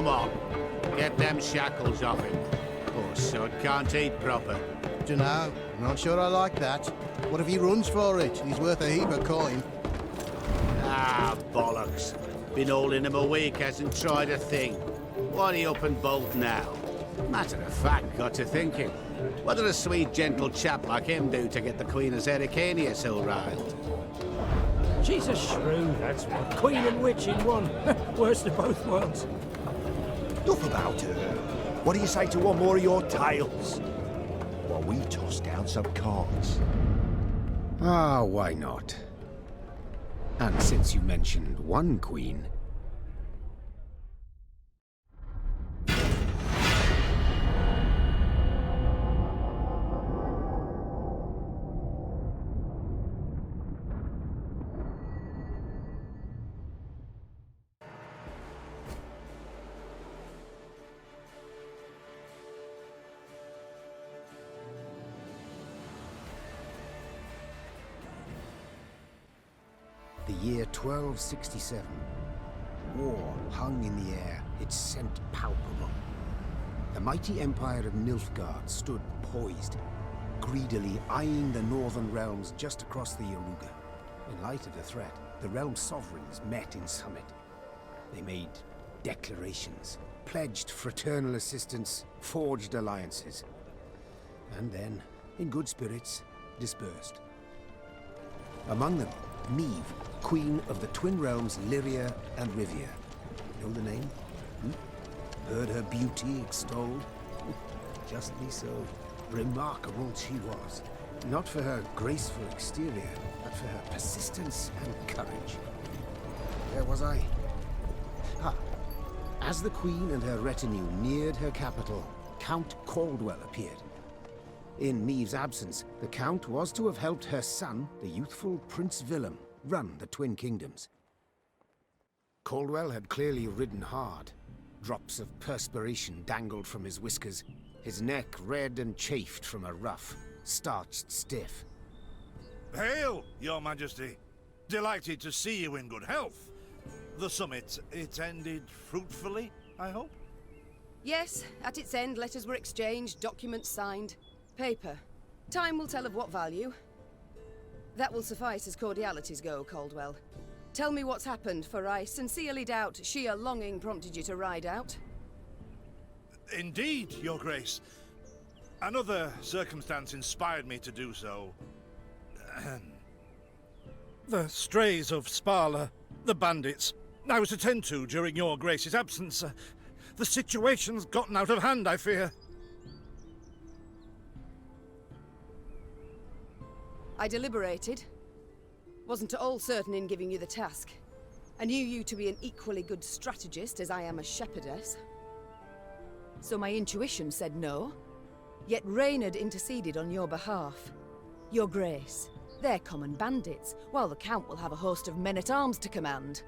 Come on, get them shackles off him. Poor son can't eat proper. Dunno, I'm not sure I like that. What if he runs for it? He's worth a heap of coin. Ah, bollocks. Been holding him a week, hasn't tried a thing. Why he up and bolt now? Matter of fact, got to thinking. What did a sweet, gentle chap like him do to get the Queen of Zerrikania so riled? She's a shrew, that's what. Queen and witch in one. Worst of both worlds. Enough about her. What do you say to one more of your tales? While we toss down some cards. Ah, why not? And since you mentioned one queen... The year 1267. War hung in the air, its scent palpable. The mighty empire of Nilfgaard stood poised, greedily eyeing the northern realms just across the Yaruga. In light of the threat, the realm sovereigns met in summit. They made declarations, pledged fraternal assistance, forged alliances, and then, in good spirits, dispersed. Among them, Neve, Queen of the Twin Realms Lyria and Rivia. Know the name? Heard her beauty extolled? Justly so. Remarkable she was. Not for her graceful exterior, but for her persistence and courage. Where was I? Ah. As the Queen and her retinue neared her capital, Count Caldwell appeared. In Neve's absence, the Count was to have helped her son, the youthful Prince Willem, run the Twin Kingdoms. Caldwell had clearly ridden hard. Drops of perspiration dangled from his whiskers, his neck red and chafed from a ruff, starched stiff. Hail, Your Majesty! Delighted to see you in good health. The summit, it ended fruitfully, I hope? Yes, at its end letters were exchanged, documents signed. Paper. Time will tell of what value. That will suffice as cordialities go, Caldwell. Tell me what's happened, for I sincerely doubt sheer longing prompted you to ride out. Indeed, Your Grace. Another circumstance inspired me to do so. The strays of Sparla, the bandits, I was to tend to during Your Grace's absence. The situation's gotten out of hand, I fear. I deliberated. Wasn't at all certain in giving you the task. I knew you to be an equally good strategist as I am a shepherdess. So my intuition said no. Yet Reynard interceded on your behalf. Your Grace, they're common bandits, while the Count will have a host of men-at-arms to command.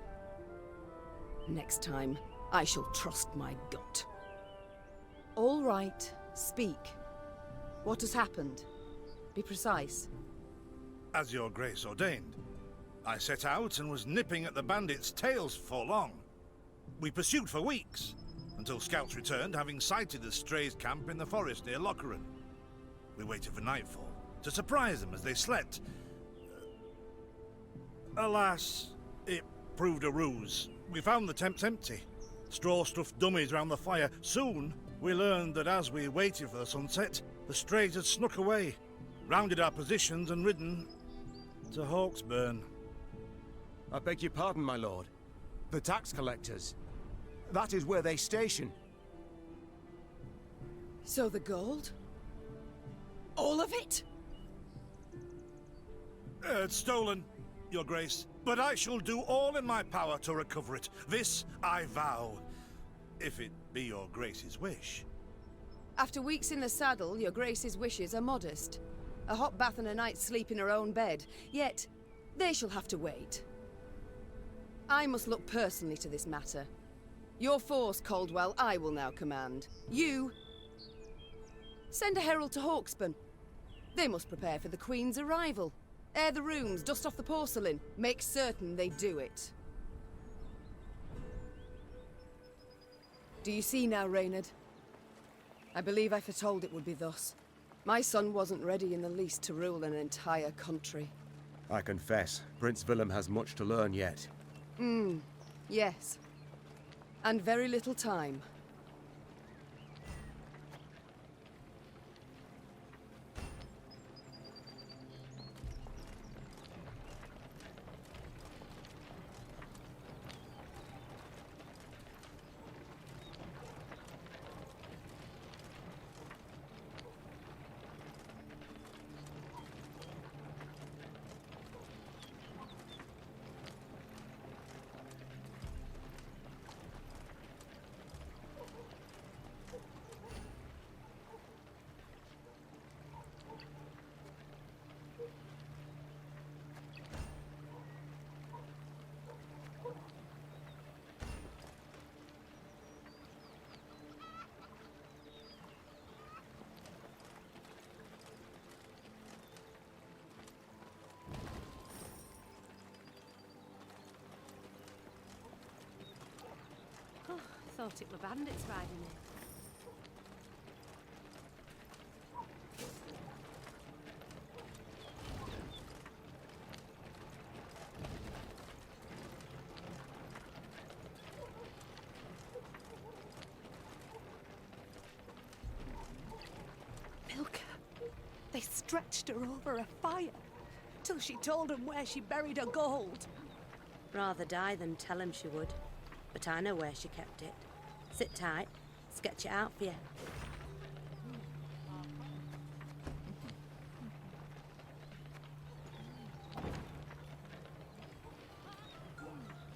Next time, I shall trust my gut. All right, speak. What has happened? Be precise. As Your Grace ordained, I set out and was nipping at the bandits' tails for long. We pursued for weeks, until scouts returned, having sighted the strays' camp in the forest near Locheren. We waited for nightfall, to surprise them as they slept. Alas, it proved a ruse. We found the tents empty, straw-stuffed dummies round the fire. Soon, we learned that as we waited for the sunset, the strays had snuck away, rounded our positions and ridden to Hawksburn. I beg your pardon, my lord. The tax collectors. That is where they station. So the gold? All of it? It's stolen, Your Grace, but I shall do all in my power to recover it. This I vow, if it be Your Grace's wish. After weeks in the saddle, Your Grace's wishes are modest. A hot bath and a night's sleep in her own bed. Yet, they shall have to wait. I must look personally to this matter. Your force, Caldwell, I will now command. You... send a herald to Hawksburn. They must prepare for the Queen's arrival. Air the rooms, dust off the porcelain. Make certain they do it. Do you see now, Reynard? I believe I foretold it would be thus. My son wasn't ready in the least to rule an entire country. I confess, Prince Willem has much to learn yet. Yes. And very little time. Thought it were bandits riding in. Milka. They stretched her over a fire till she told them where she buried her gold. Rather die than tell him she would. But I know where she kept it. Sit tight. Sketch it out for you.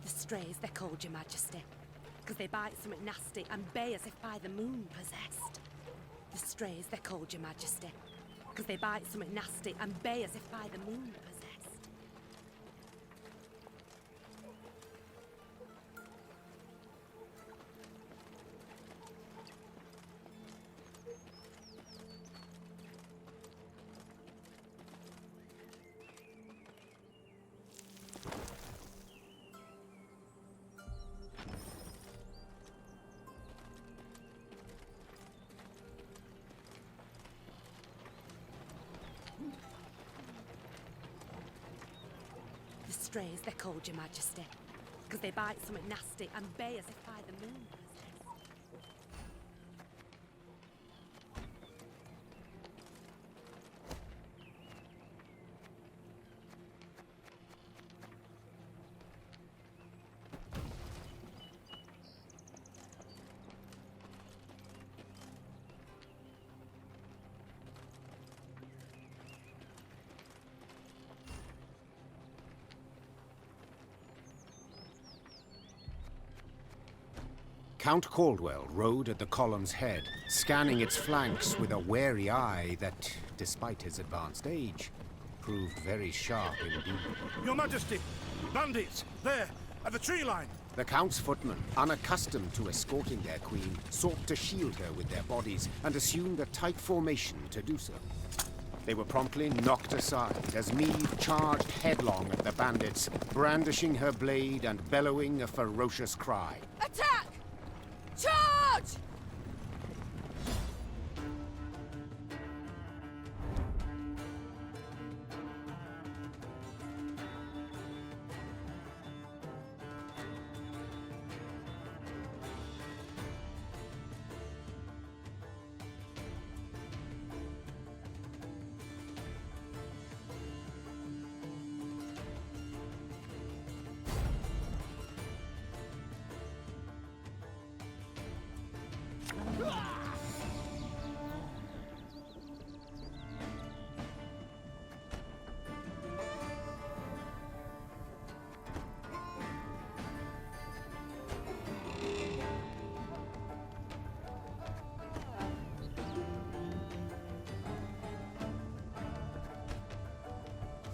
The strays, they're called, Your Majesty. Because they bite something nasty and bay as if by the moon possessed. The strays, they're called, Your Majesty. Because they bite something nasty and bay as if by the moon possessed. The strays, they're called, Your Majesty. Because they bite something nasty and bay as if by the moon possessed. Count Caldwell rode at the column's head, scanning its flanks with a wary eye that, despite his advanced age, proved very sharp indeed. Your Majesty! Bandits! There! At the tree line! The Count's footmen, unaccustomed to escorting their queen, sought to shield her with their bodies and assumed a tight formation to do so. They were promptly knocked aside as Meve charged headlong at the bandits, brandishing her blade and bellowing a ferocious cry. Attack! Charge!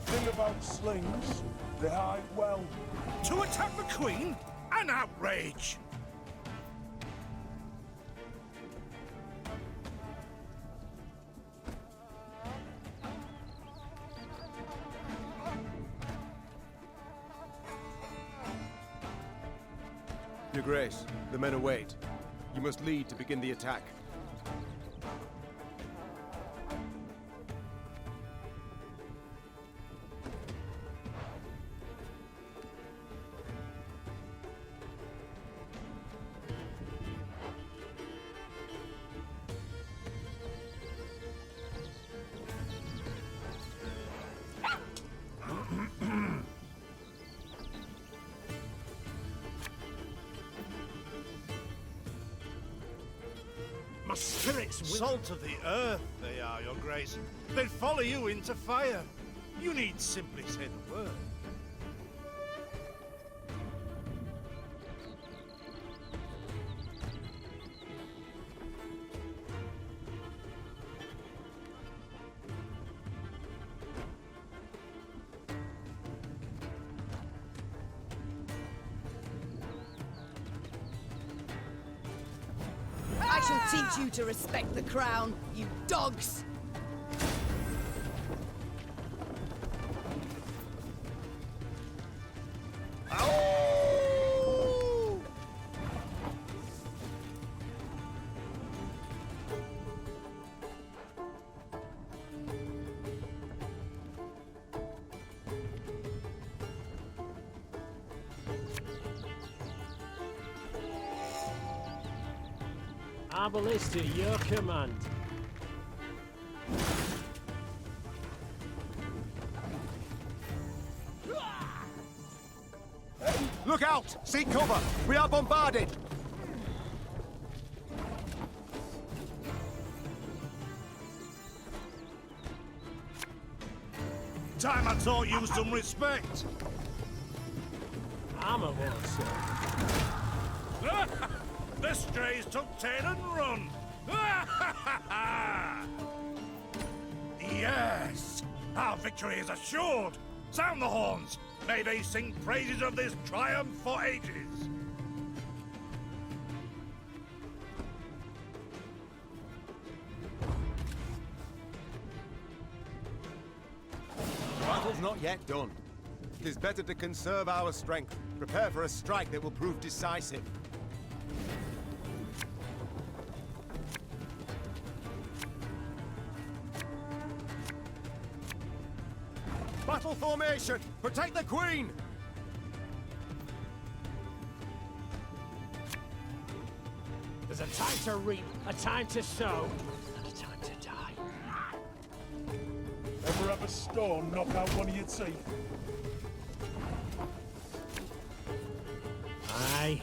Thing about slings, they hide well. To attack the Queen? An outrage! Your Grace, the men await. You must lead to begin the attack. My spirits will... Salt of the earth, they are, your grace. They'd follow you into fire. You need simply say the word. I shall teach you to respect the crown, you dogs! Arbalist to your command. Look out! Seek cover! We are bombarded! Time I taught you some respect. I'm a one, sir. The strays took tail and run. Yes, our victory is assured. Sound the horns. May they sing praises of this triumph for ages. The battle's not yet done. It is better to conserve our strength, prepare for a strike that will prove decisive. Battle formation! Protect the Queen! There's a time to reap, a time to sow, and a time to die. Ever have a stone knock out one of your teeth? Aye.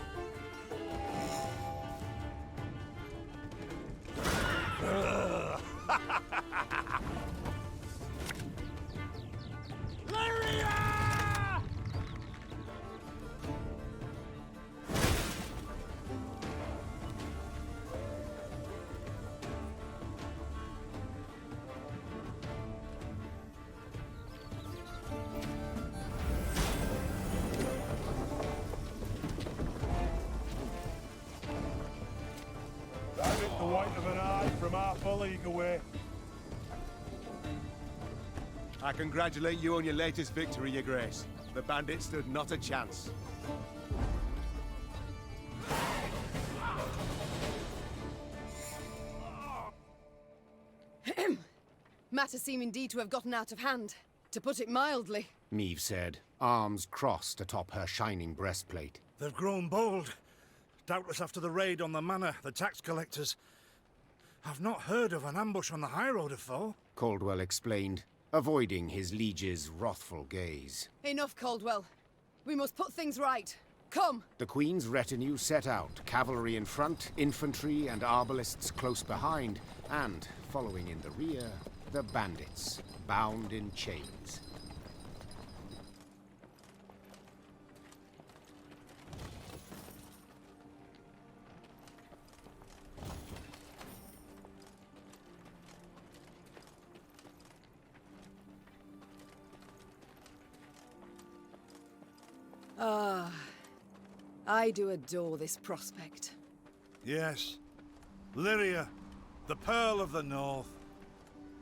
That hit the white of an eye from half a league away. I congratulate you on your latest victory, Your Grace. The bandits stood not a chance. Matters seem indeed to have gotten out of hand, to put it mildly. Meve said, arms crossed atop her shining breastplate. They've grown bold. Doubtless after the raid on the manor, the tax collectors. I've not heard of an ambush on the high road afore. Caldwell explained, avoiding his liege's wrathful gaze. Enough, Caldwell. We must put things right. Come! The Queen's retinue set out, cavalry in front, infantry and arbalists close behind, and, following in the rear, the bandits, bound in chains. Ah, I do adore this prospect. Yes. Lyria, the Pearl of the North.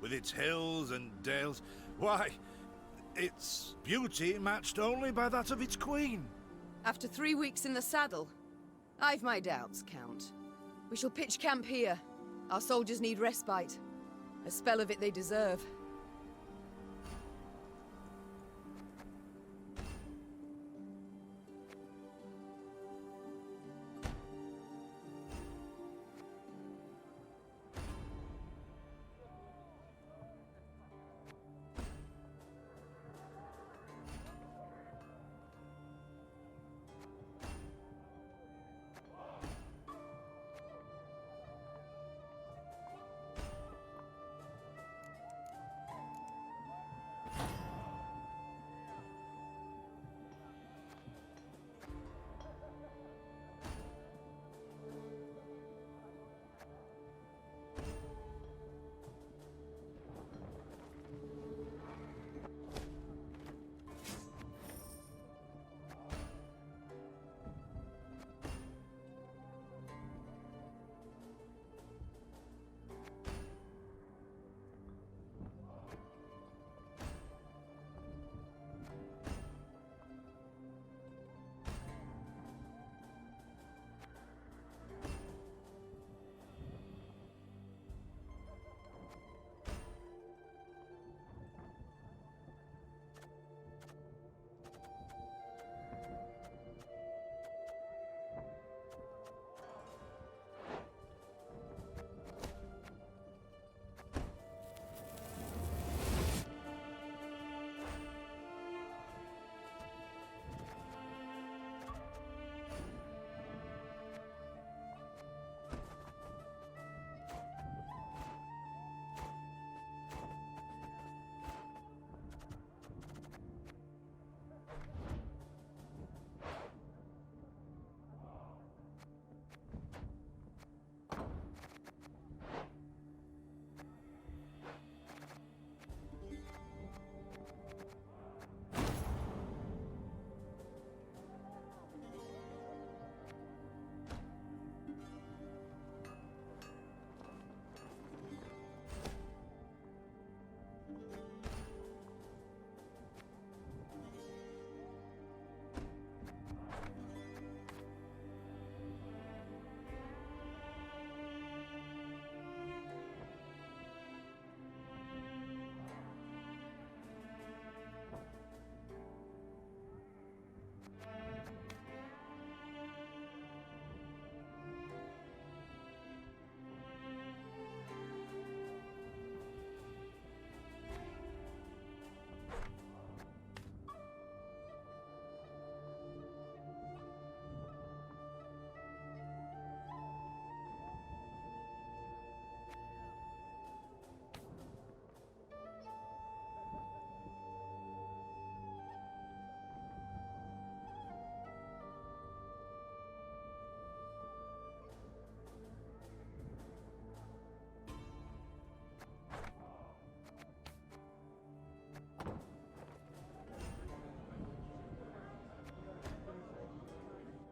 With its hills and dales. Why, its beauty matched only by that of its queen. After 3 weeks in the saddle, I've my doubts, Count. We shall pitch camp here. Our soldiers need respite. A spell of it they deserve.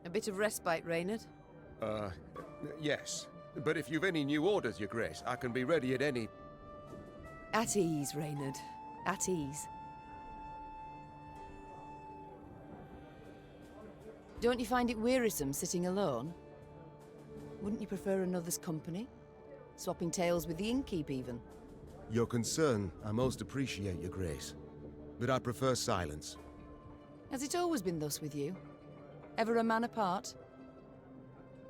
A bit of respite, Reynard. Yes. But if you've any new orders, Your Grace, I can be ready at any... At ease, Reynard. At ease. Don't you find it wearisome sitting alone? Wouldn't you prefer another's company? Swapping tales with the innkeep, even? Your concern, I most appreciate, Your Grace. But I prefer silence. Has it always been thus with you? Ever a man apart?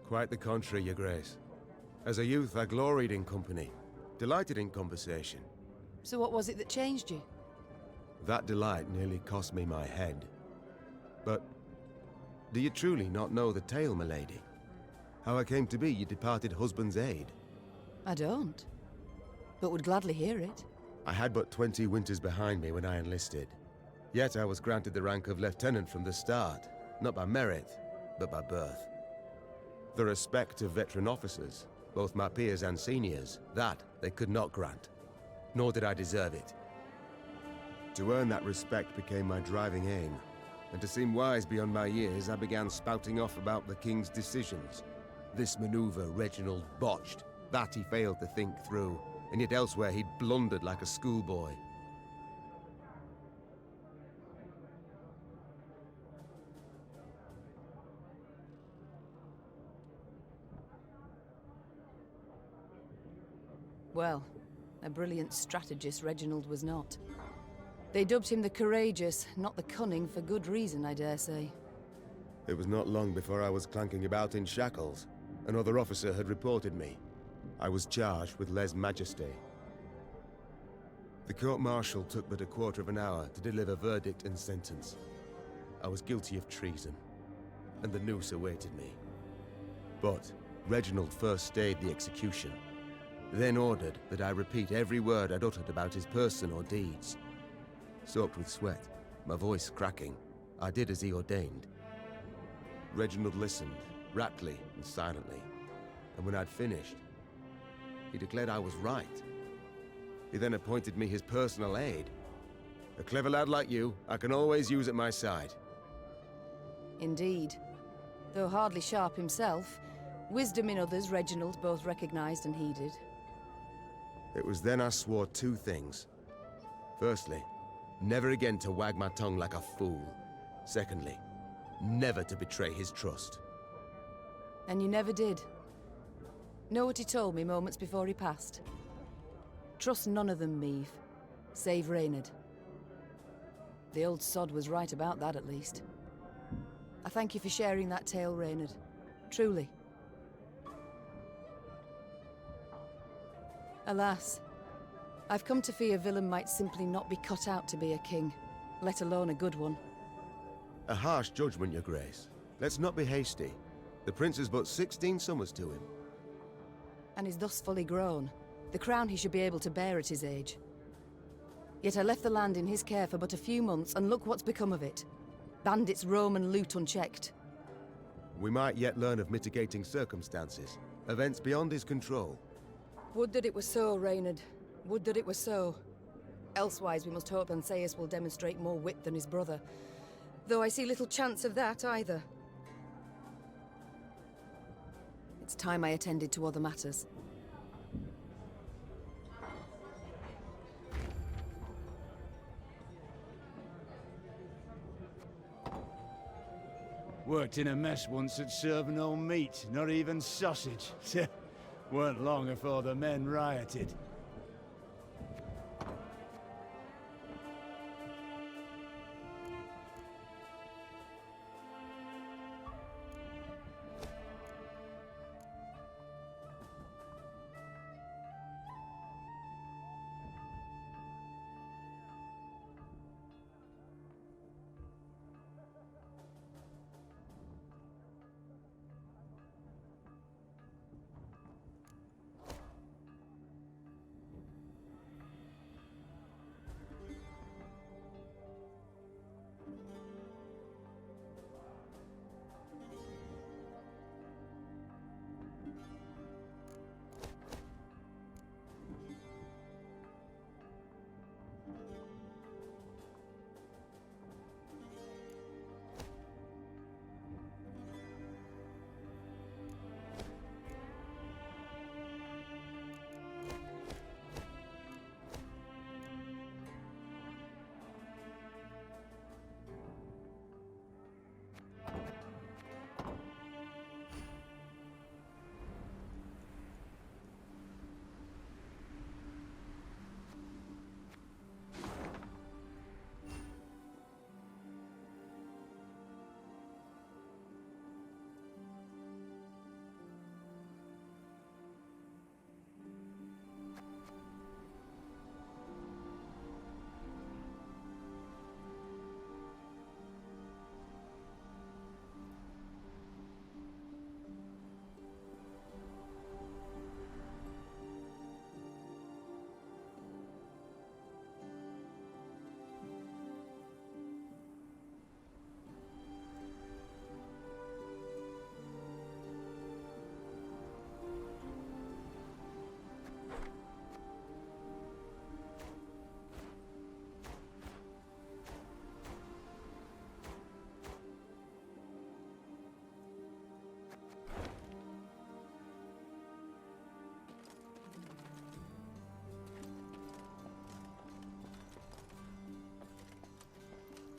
Quite the contrary, Your Grace. As a youth, I gloried in company, delighted in conversation. So what was it that changed you? That delight nearly cost me my head. But do you truly not know the tale, milady? How I came to be your departed husband's aide? I don't, but would gladly hear it. I had but 20 winters behind me when I enlisted. Yet I was granted the rank of lieutenant from the start, not by merit, but by birth. The respect of veteran officers, both my peers and seniors, that they could not grant. Nor did I deserve it. To earn that respect became my driving aim, and to seem wise beyond my years, I began spouting off about the king's decisions. This maneuver Reginald botched, that he failed to think through, and yet elsewhere he'd blundered like a schoolboy. Well, a brilliant strategist Reginald was not. They dubbed him the Courageous, not the Cunning, for good reason, I dare say. It was not long before I was clanking about in shackles. Another officer had reported me. I was charged with lèse-majesté. The court-martial took but a quarter of an hour to deliver verdict and sentence. I was guilty of treason, and the noose awaited me. But Reginald first stayed the execution, then ordered that I repeat every word I'd uttered about his person or deeds. Soaked with sweat, my voice cracking, I did as he ordained. Reginald listened, raptly and silently, and when I'd finished, he declared I was right. He then appointed me his personal aide. A clever lad like you, I can always use at my side. Indeed. Though hardly sharp himself, wisdom in others Reginald both recognized and heeded. It was then I swore two things. Firstly, never again to wag my tongue like a fool. Secondly, never to betray his trust. And you never did. Know what he told me moments before he passed? Trust none of them, Meave. Save Reynard. The old sod was right about that, at least. I thank you for sharing that tale, Reynard. Truly. Alas, I've come to fear Willem might simply not be cut out to be a king, let alone a good one. A harsh judgment, Your Grace. Let's not be hasty. The prince is but 16 summers to him. And is thus fully grown. The crown he should be able to bear at his age. Yet I left the land in his care for but a few months, and look what's become of it. Bandits roam and loot unchecked. We might yet learn of mitigating circumstances, events beyond his control. Would that it were so, Reynard. Would that it were so. Elsewise we must hope Ancaeus will demonstrate more wit than his brother. Though I see little chance of that either. It's time I attended to other matters. Worked in a mess once at serving no meat, not even sausage. Weren't long before the men rioted.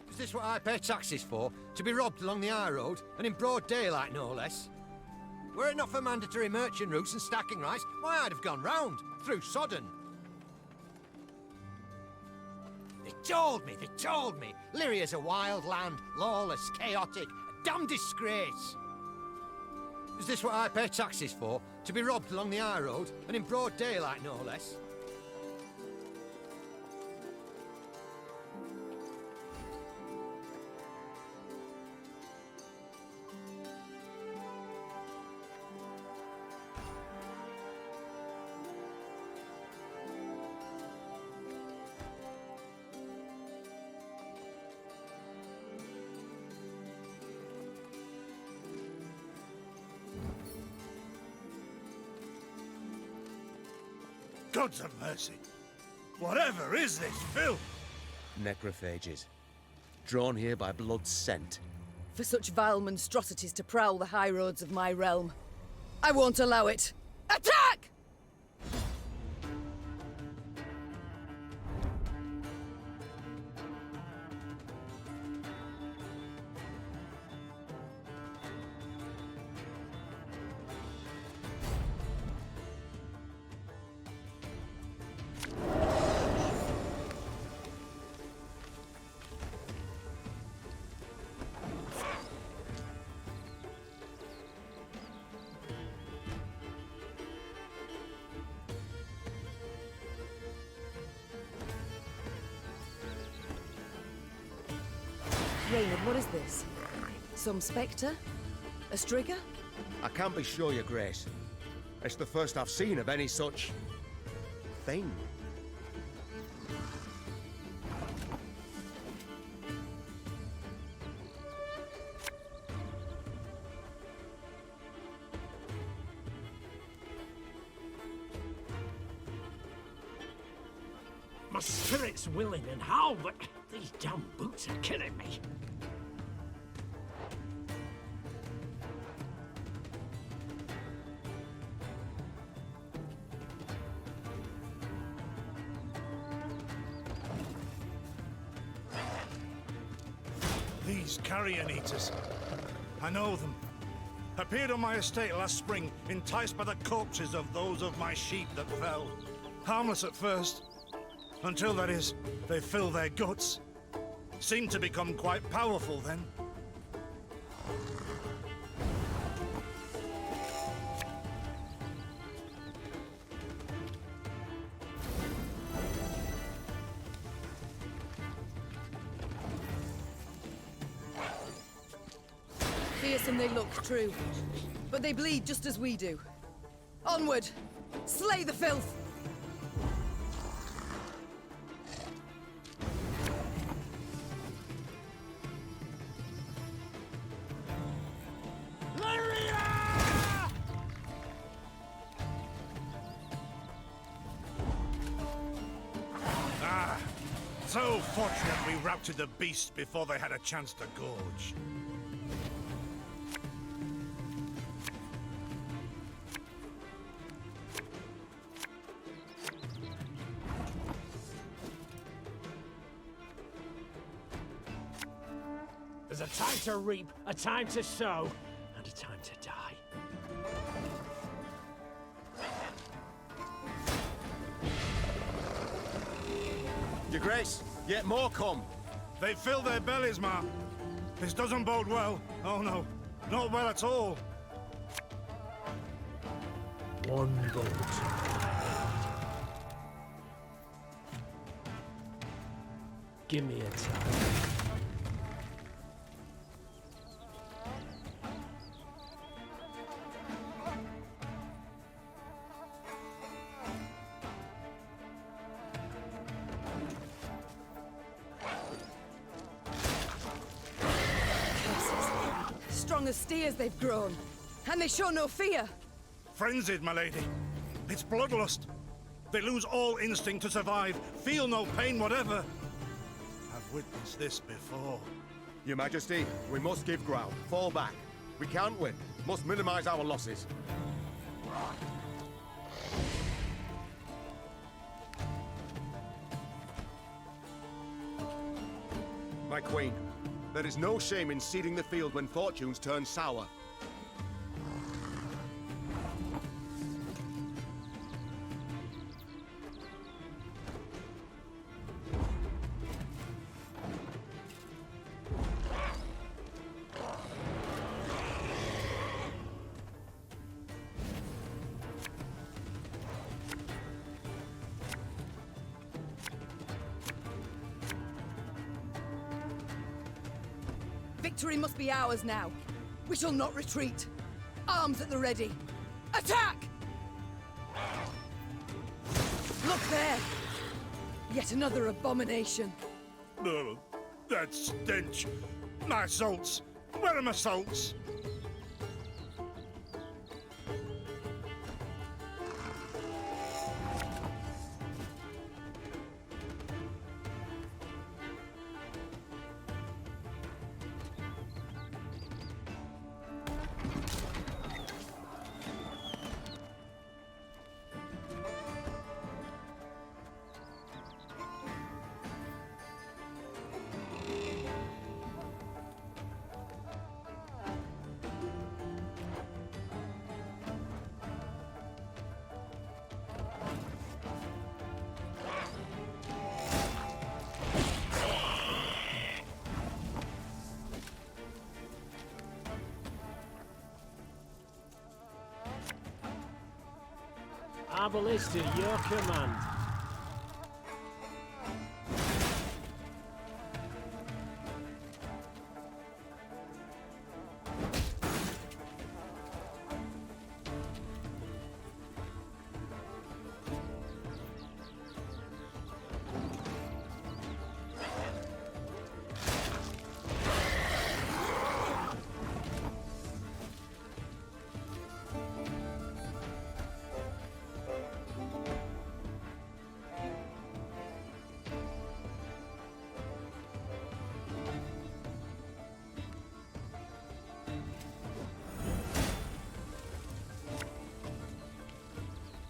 Is this what I pay taxes for? To be robbed along the high road, and in broad daylight, no less? Were it not for mandatory merchant routes and stacking rights, why, I'd have gone round, through Sodden. They told me. Lyria's a wild land, lawless, chaotic, a damn disgrace. Is this what I pay taxes for? To be robbed along the high road, and in broad daylight, no less? Gods of mercy! Whatever is this filth? Necrophages. Drawn here by blood's scent. For such vile monstrosities to prowl the high roads of my realm, I won't allow it. Attack! Reynard, what is this? Some spectre? A strigger? I can't be sure, Your Grace. It's the first I've seen of any such... thing. My spirit's willing and how, but these damn boots are killing me. These carrion eaters. I know them. Appeared on my estate last spring, enticed by the corpses of those of my sheep that fell. Harmless at first. Until, that is, they fill their guts. Seem to become quite powerful then. Fearsome they look, true. But they bleed just as we do. Onward! Slay the filth! So fortunate we routed the beasts before they had a chance to gorge. There's a time to reap, a time to sow, and a time to die. Your Grace, yet more come. They fill their bellies, ma. This doesn't bode well. Oh no, not well at all. One boat. Give me a time. Strong as steers they've grown, and they show no fear. Frenzied, my lady. It's bloodlust. They lose all instinct to survive, feel no pain whatever. I've witnessed this before. Your Majesty, we must give ground. Fall back. We can't win. Must minimize our losses. My Queen, there is no shame in ceding the field when fortunes turn sour. Victory must be ours now. We shall not retreat. Arms at the ready. Attack! Look there! Yet another abomination. No, that stench. My salts. Where are my salts? Arbalist at your command.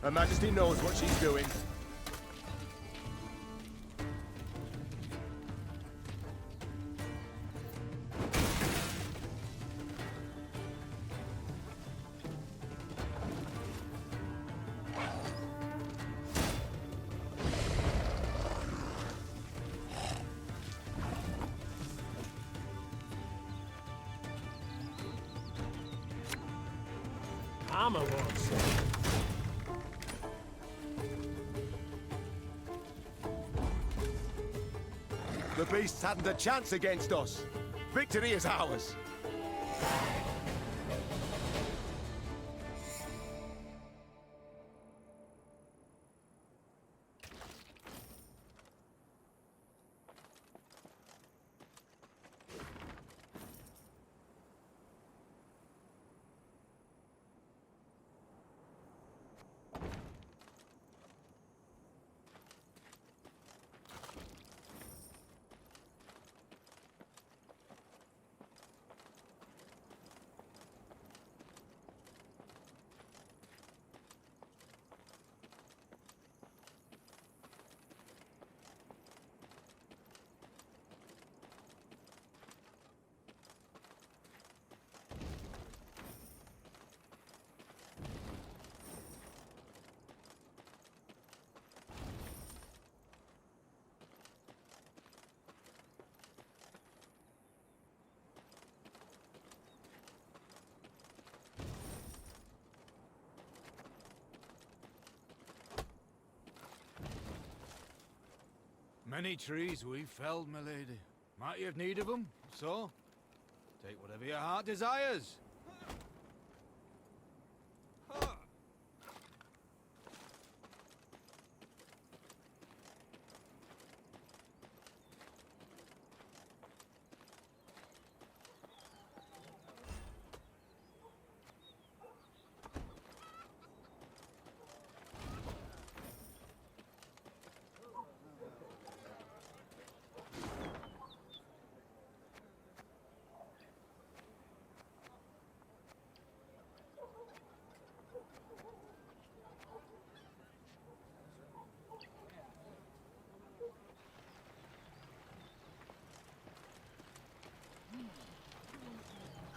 Her Majesty knows what she's doing. Armor wants it. The beasts hadn't a chance against us. Victory is ours. Many trees we've felled, my lady. Might you have need of them? So, take whatever your heart desires.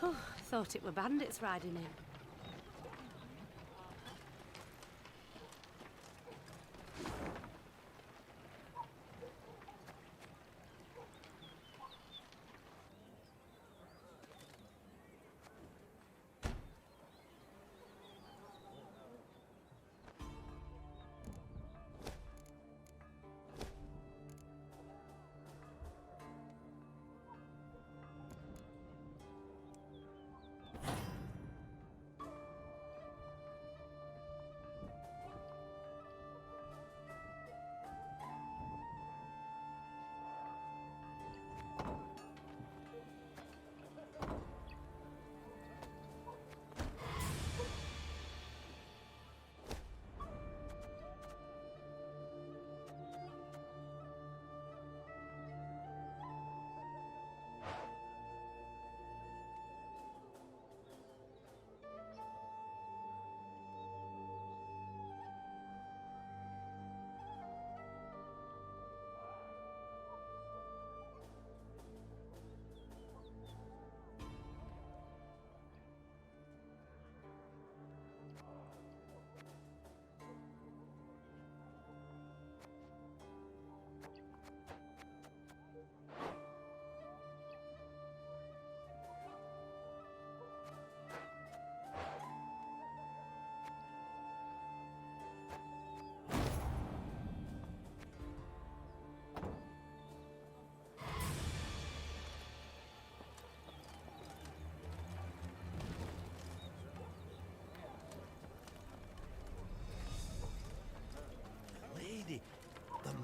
Oh, thought it were bandits riding in.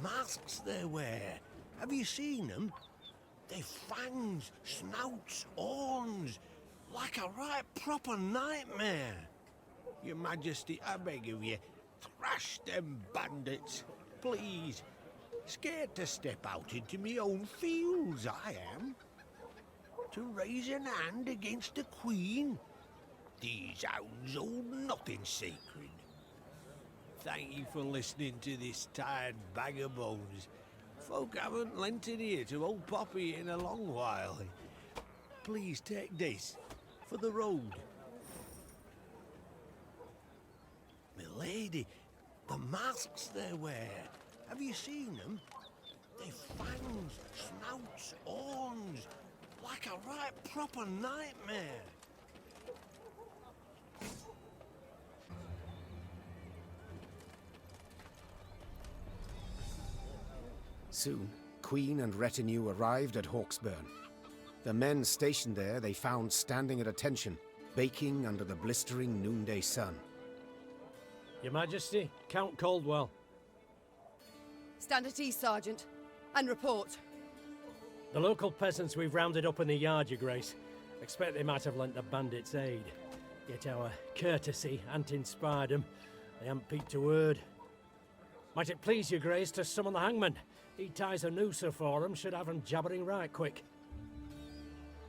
masks they wear. Have you seen them? They've fangs, snouts, horns, like a right proper nightmare. Your Majesty, I beg of you, thrash them bandits, please. Scared to step out into me own fields, I am. To raise an hand against the Queen? These hounds hold nothing sacred. Thank you for listening to this tired bag of bones. Folk haven't lent an ear to old Poppy in a long while. Please take this for the road. Milady, the masks they wear. Have you seen them? They've fangs, snouts, horns, like a right proper nightmare. Soon, Queen and retinue arrived at Hawksburn. The men stationed there they found standing at attention, baking under the blistering noonday sun. Your Majesty, Count Caldwell. Stand at ease, Sergeant, and report. The local peasants we've rounded up in the yard, Your Grace. Expect they might have lent the bandits aid. Yet our courtesy hadn't inspired them. They haven't peeped a word. Might it please Your Grace to summon the hangman? He ties a noose for them, should have them jabbering right quick.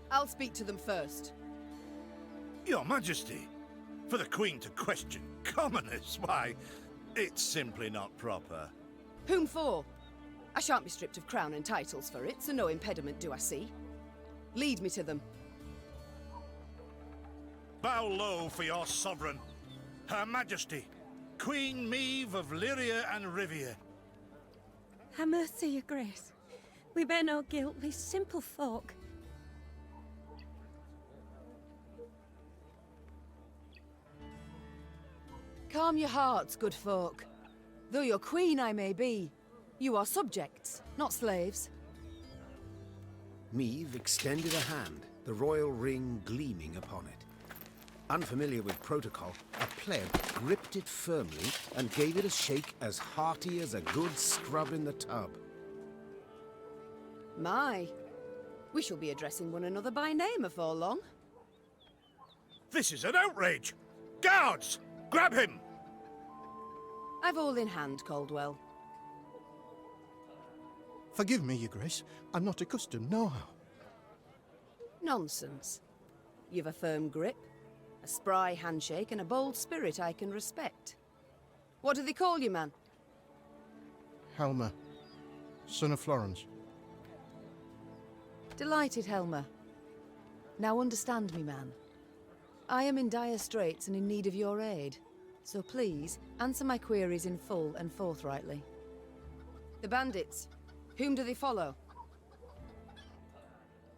I'll speak to them first. Your Majesty, for the Queen to question commoners, why, it's simply not proper. Whom for? I shan't be stripped of crown and titles for it, so no impediment do I see. Lead me to them. Bow low for your sovereign, Her Majesty, Queen Meve of Lyria and Rivia. Ha' mercy, Your Grace. We bear no guilt, we simple folk. Calm your hearts, good folk. Though your queen I may be, you are subjects, not slaves. Meve extended a hand, the royal ring gleaming upon it. Unfamiliar with protocol, a pleb gripped it firmly and gave it a shake as hearty as a good scrub in the tub. My, we shall be addressing one another by name afore long. This is an outrage! Guards! Grab him! I've all in hand, Caldwell. Forgive me, Your Grace. I'm not accustomed, no how. Nonsense. You've a firm grip, a spry handshake, and a bold spirit I can respect. What do they call you, man? Helmer, son of Florence. Delighted, Helmer. Now understand me, man. I am in dire straits and in need of your aid. So please, answer my queries in full and forthrightly. The bandits, whom do they follow?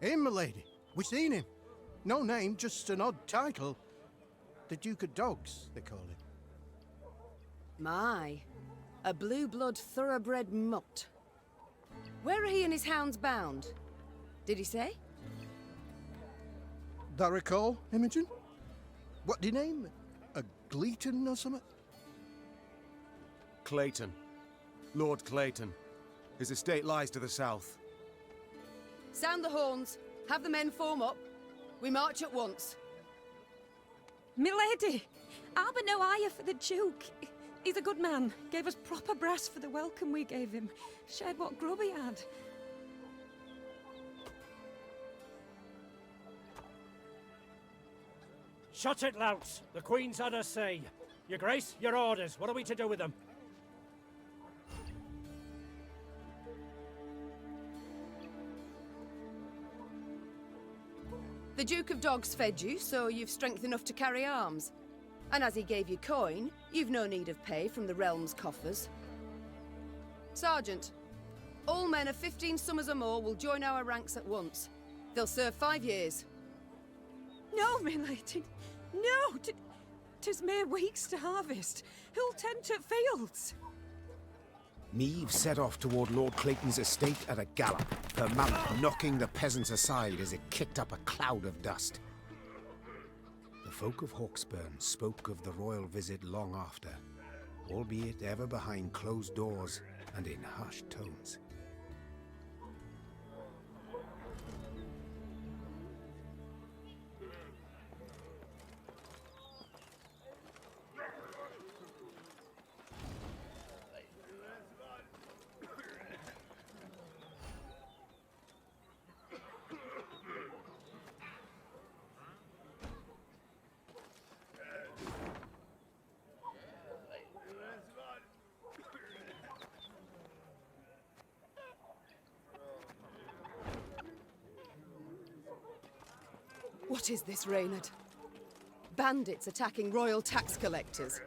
Him, milady. We seen him. No name, just an odd title. The Duke of Dogs, they call him. My, a blue-blood thoroughbred mutt. Where are he and his hounds bound? Did he say? That recall, Imogen? What did he name? A Gleeton or something? Clayton. Lord Clayton. His estate lies to the south. Sound the horns. Have the men form up. We march at once. Milady! Harbour no ire for the Duke. He's a good man. Gave us proper brass for the welcome we gave him. Shared what grub he had. Shut it, louts! The Queen's had her say. Your Grace, your orders. What are we to do with them? The Duke of Dogs fed you, so you've strength enough to carry arms. And as he gave you coin, you've no need of pay from the realm's coffers. Sergeant, all men of 15 summers or more will join our ranks at once. They'll serve 5 years. No, milady. No! 'Tis mere weeks to harvest. Who'll tend to fields? Meve set off toward Lord Clayton's estate at a gallop, her mount knocking the peasants aside as it kicked up a cloud of dust. The folk of Hawksburn spoke of the royal visit long after. albeit ever behind closed doors and in hushed tones. What is this, Reynard? Bandits attacking royal tax collectors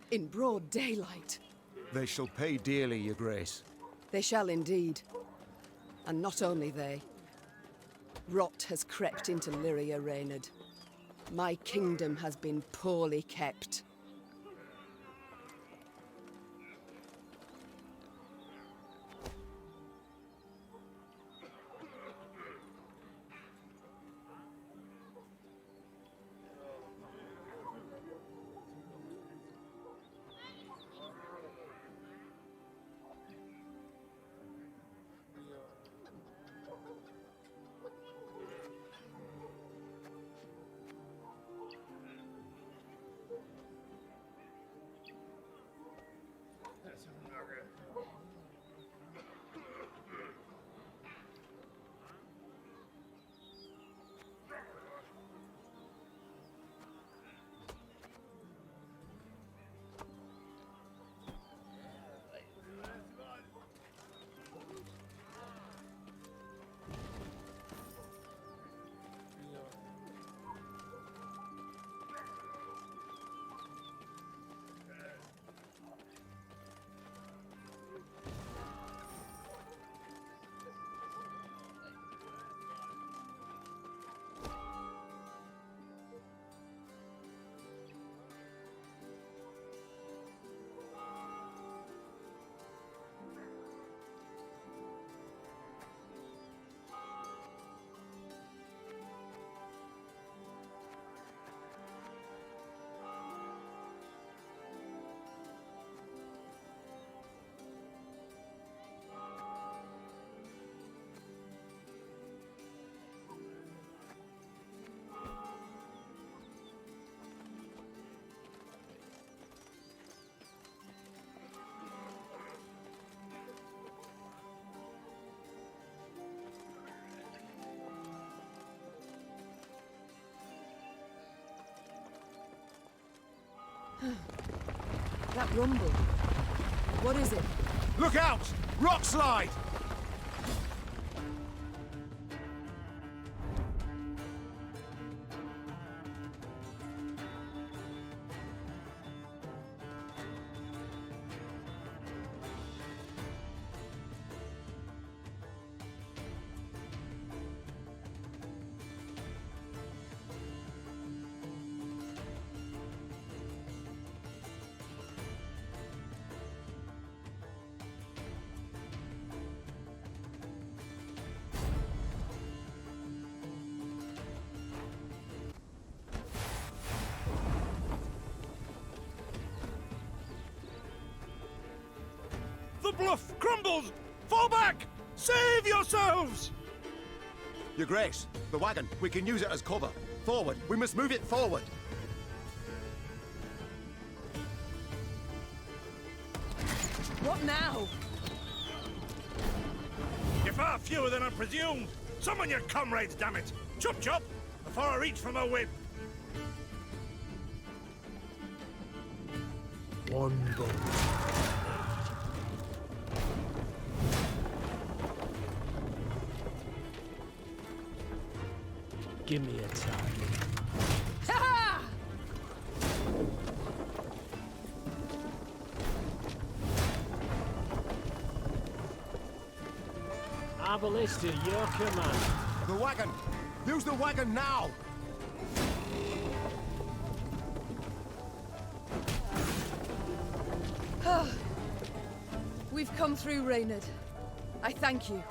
in broad daylight. They shall pay dearly, Your Grace. They shall indeed. And not only they. Rot has crept into Lyria, Reynard. My kingdom has been poorly kept. That rumble. What is it? Look out! Rock slide! The bluff crumbles! Fall back! Save yourselves! Your Grace, the wagon. We can use it as cover. Forward. We must move it forward. What now? You're far fewer than I presumed. Summon your comrades, damn it! Chop chop! Before I reach for my whip. One boat. Give me a target. Ha! Arbalist to your command. The wagon! Use the wagon now! We've come through, Reynard. I thank you.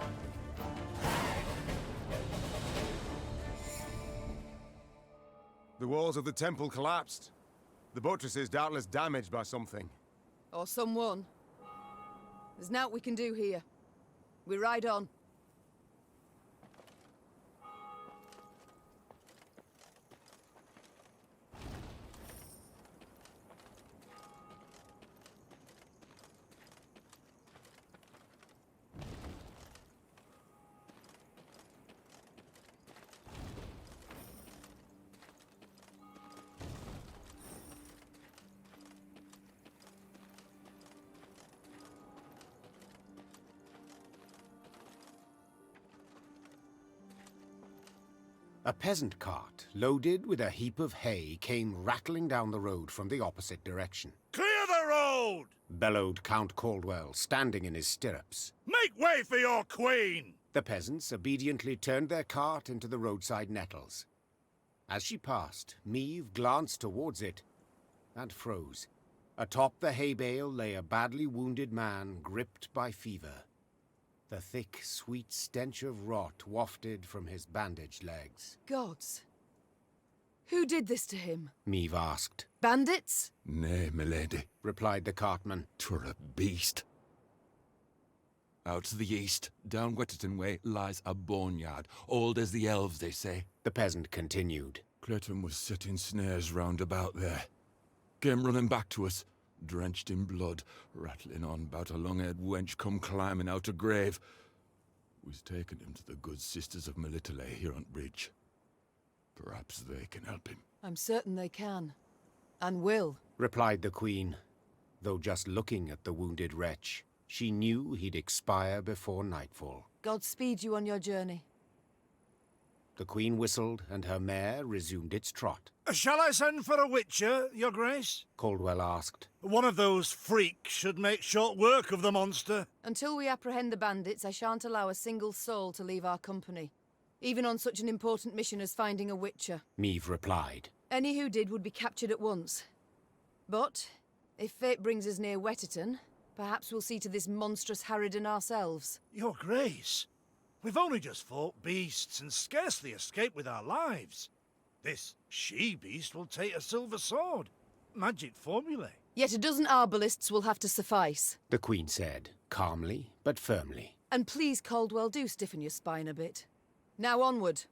The walls of the temple collapsed. The buttresses doubtless damaged by something. Or someone. There's naught we can do here. We ride on. A peasant cart, loaded with a heap of hay, came rattling down the road from the opposite direction. Clear the road! Bellowed Count Caldwell, standing in his stirrups. Make way for your queen! The peasants obediently turned their cart into the roadside nettles. As she passed, Meve glanced towards it and froze. Atop the hay bale lay a badly wounded man gripped by fever. The thick, sweet stench of rot wafted from his bandaged legs. Gods. Who did this to him? Meve asked. Bandits? Nay, milady, replied the cartman. 'Twere a beast. Out to the east, down Wetterton way, lies a boneyard, old as the elves, they say. The peasant continued. Clayton was setting snares round about there. Came running back to us, drenched in blood, rattling on about a long-haired wench come climbing out a grave. We's taken him to the good sisters of Melitele here on bridge. Perhaps they can help him. I'm certain they can. And will. Replied the queen, though just looking at the wounded wretch, she knew he'd expire before nightfall. God speed you on your journey. The queen whistled, and her mare resumed its trot. Shall I send for a witcher, your grace? Caldwell asked. One of those freaks should make short work of the monster. Until we apprehend the bandits, I shan't allow a single soul to leave our company. Even on such an important mission as finding a witcher. Meve replied. Any who did would be captured at once. But, if fate brings us near Wetterton, perhaps we'll see to this monstrous harridan ourselves. Your grace, we've only just fought beasts and scarcely escaped with our lives. This she-beast will take a silver sword. Magic formulae. Yet a dozen arbalists will have to suffice. The queen said, calmly but firmly. And please, Caldwell, do stiffen your spine a bit. Now onward.